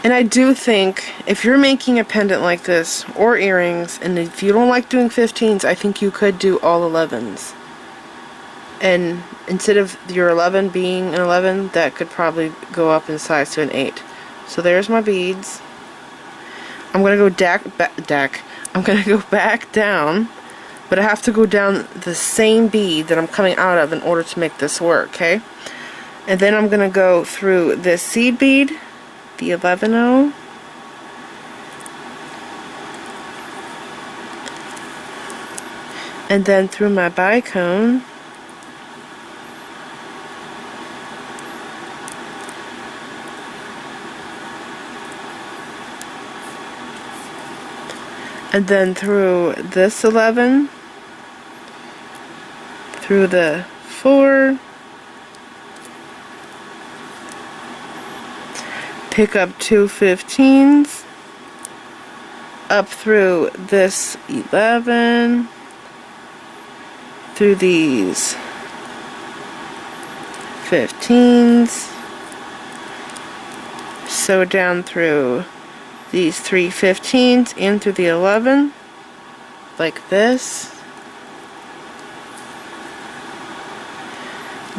And I do think if you're making a pendant like this or earrings, and if you don't like doing 15s, I think you could do all 11s. And instead of your 11 being an 11, that could probably go up in size to an 8. So there's my beads. I'm gonna go I'm gonna go back down, but I have to go down the same bead that I'm coming out of in order to make this work, okay? And then I'm gonna go through this seed bead, the 11-0, and then through my bicone, and then through this 11, through the 4, pick up 2 15s, up through this 11, through these 15s, sew down through these 3 15s in through the 11, like this.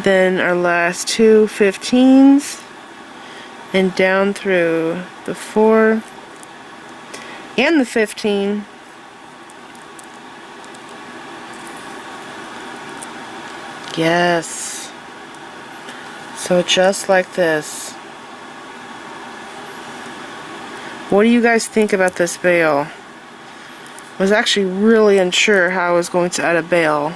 Then our last 2 15s, and down through the 4 and the 15. Yes. So just like this. What do you guys think about this bail? I was actually really unsure how I was going to add a bail.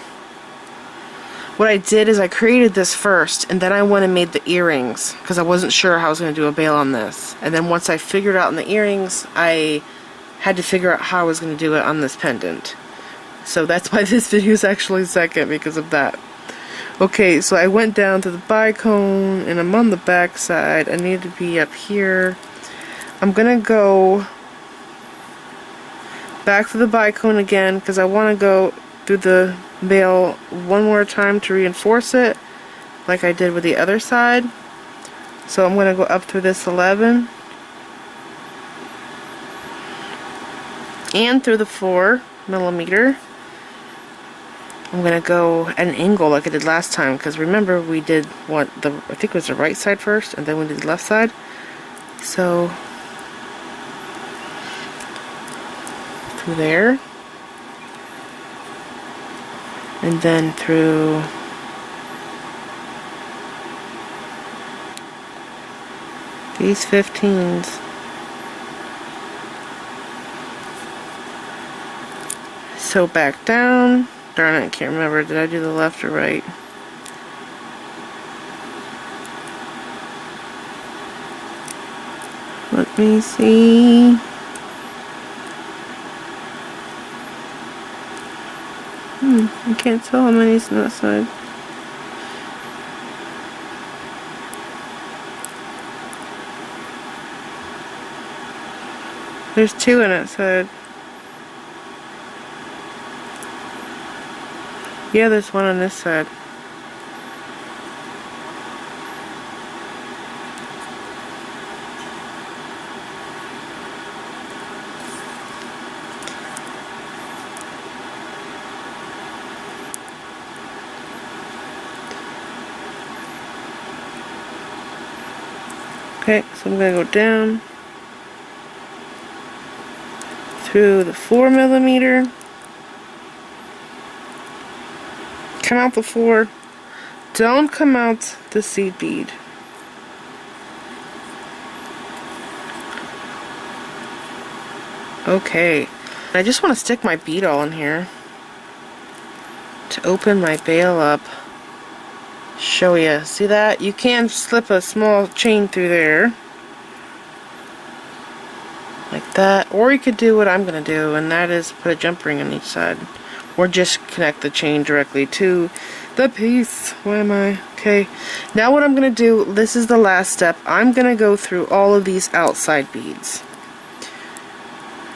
What I did is I created this first, and then I went and made the earrings because I wasn't sure how I was going to do a bail on this. And then once I figured out in the earrings, I had to figure out how I was going to do it on this pendant. So that's why this video is actually second, because of that. Okay, so I went down to the bicone, and I'm on the back side. I need to be up here. I'm going to go back to the bicone again because I want to go through the bail one more time to reinforce it like I did with the other side. So I'm going to go up through this 11 and through the 4mm. I'm going to go at an angle like I did last time, because remember we did I think it was the right side first and then we did the left side. So through there, and then through these 15s. So back down. Darn it, I can't remember. Did I do the left or right? Let me see. I can't tell how many's on that side. There's 2 on that side. Yeah, there's 1 on this side. Okay, so I'm going to go down through the 4mm, come out the 4. Don't come out the seed bead. Okay, I just want to stick my bead all in here to open my bail up. Show you. See that? You can slip a small chain through there. Like that. Or you could do what I'm going to do, and that is put a jump ring on each side. Or just connect the chain directly to the piece. Why am I? Okay. Now what I'm going to do, this is the last step. I'm going to go through all of these outside beads.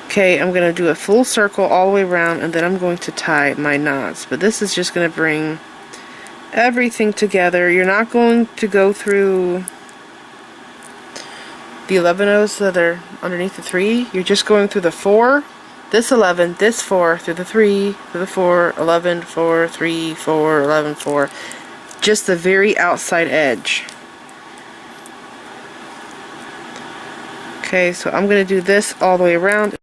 Okay, I'm going to do a full circle all the way around, and then I'm going to tie my knots. But this is just going to bring everything together. You're not going to go through the 11 O's that are underneath the 3. You're just going through the 4, this 11, this 4, through the 3, through the 4, 11, 4, 3, 4, 11, 4. Just the very outside edge. Okay, so I'm going to do this all the way around.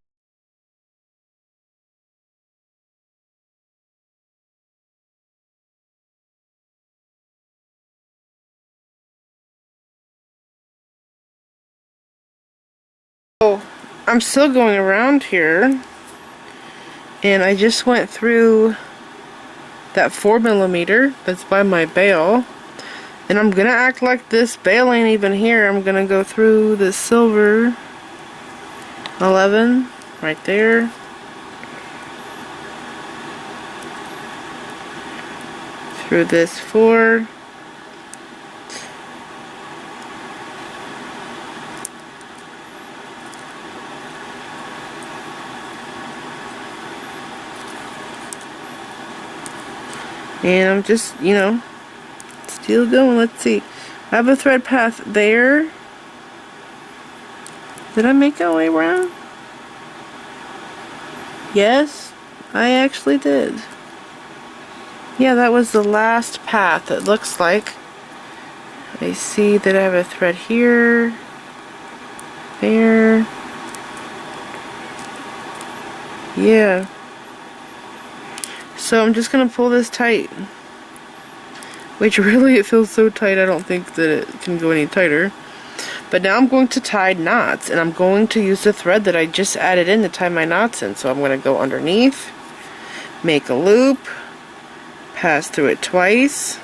So I'm still going around here, and I just went through that 4mm that's by my bail, and I'm gonna act like this bail ain't even here. I'm gonna go through the silver 11 right there, through this 4, and I'm just, you know, still going. Let's see. I have a thread path there. Did I make it all the way around? Yes, I actually did. Yeah, that was the last path, it looks like. I see that I have a thread here, there. Yeah. So I'm just going to pull this tight. Which really, it feels so tight, I don't think that it can go any tighter. But now I'm going to tie knots, and I'm going to use the thread that I just added in to tie my knots in. So I'm going to go underneath, make a loop, pass through it twice,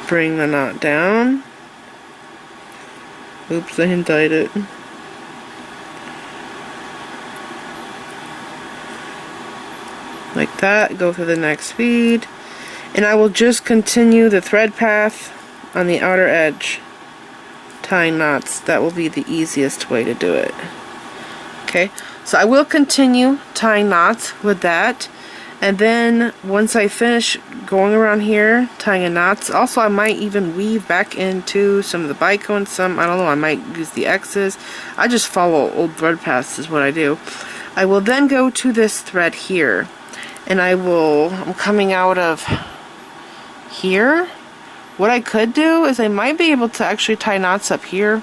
bring the knot down. Oops, I untied it. Like that, go through the next bead, and I will just continue the thread path on the outer edge, tying knots. That will be the easiest way to do it. Okay, so I will continue tying knots with that, and then once I finish going around here tying in knots, also I might even weave back into some of the bicones, some, I don't know, I might use the X's. I just follow old thread paths is what I do. I will then go to this thread here, and I'm coming out of here. What I could do is I might be able to actually tie knots up here,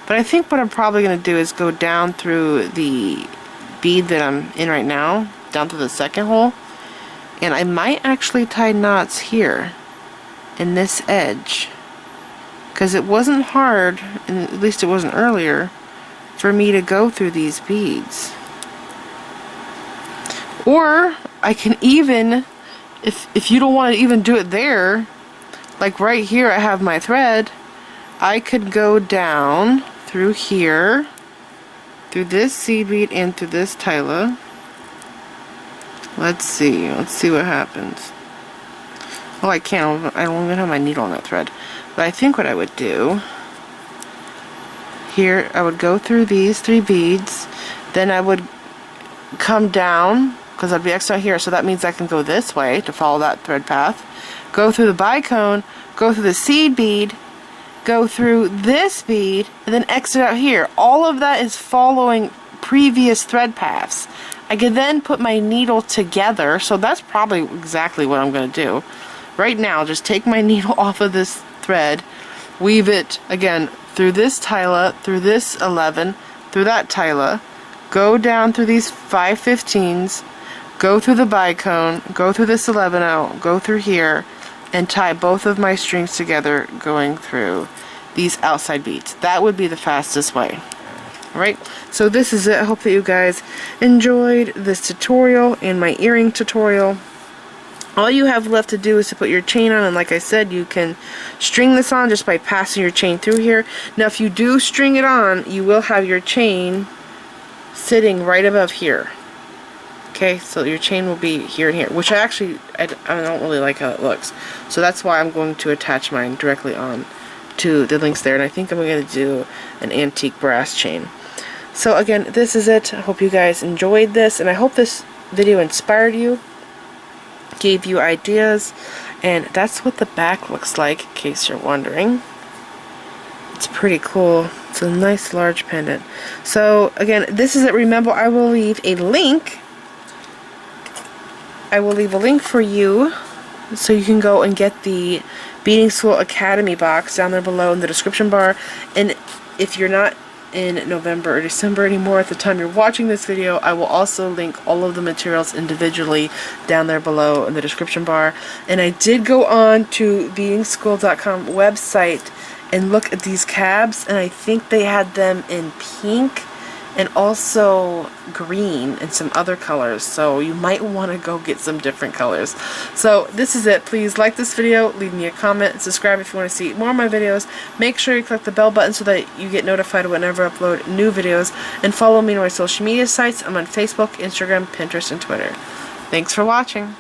but I think what I'm probably going to do is go down through the bead that I'm in right now, down through the second hole, and I might actually tie knots here in this edge, because it wasn't hard, and at least it wasn't earlier, for me to go through these beads. Or I can even, if you don't want to even do it there, like right here I have my thread, I could go down through here, through this seed bead and through this tila. Let's see what happens. Oh, I can't, I don't even have my needle on that thread. But I think what I would do, here I would go through these 3 beads, then I would come down, because I'd be X'd out here, so that means I can go this way to follow that thread path, go through the bicone, go through the seed bead, go through this bead, and then exit out here. All of that is following previous thread paths. I could then put my needle together, so that's probably exactly what I'm going to do. Right now, just take my needle off of this thread, weave it, again, through this tila, through this 11, through that tila, go down through these 5/15s, go through the bicone, go through this 11-0, go through here, and tie both of my strings together going through these outside beads. That would be the fastest way. Alright, so this is it. I hope that you guys enjoyed this tutorial and my earring tutorial. All you have left to do is to put your chain on, and like I said, you can string this on just by passing your chain through here. Now if you do string it on, you will have your chain sitting right above here. Okay, so your chain will be here and here, which I don't really like how it looks. So that's why I'm going to attach mine directly on to the links there, and I think I'm going to do an antique brass chain. So again, this is it. I hope you guys enjoyed this, and I hope this video inspired you, gave you ideas, and that's what the back looks like, in case you're wondering. It's pretty cool. It's a nice large pendant. So again, this is it. Remember, I will leave a link. I will leave a link for you so you can go and get the Beadingschool Academy box down there below in the description bar. And if you're not in November or December anymore at the time you're watching this video, I will also link all of the materials individually down there below in the description bar. And I did go on to beadingschool.com website and look at these cabs, and I think they had them in pink and also green and some other colors, so you might want to go get some different colors. So this is it. Please like this video, leave me a comment, and subscribe if you want to see more of my videos. Make sure you click the bell button so that you get notified whenever I upload new videos, and follow me on my social media sites. I'm on Facebook, Instagram, Pinterest, and Twitter. Thanks for watching.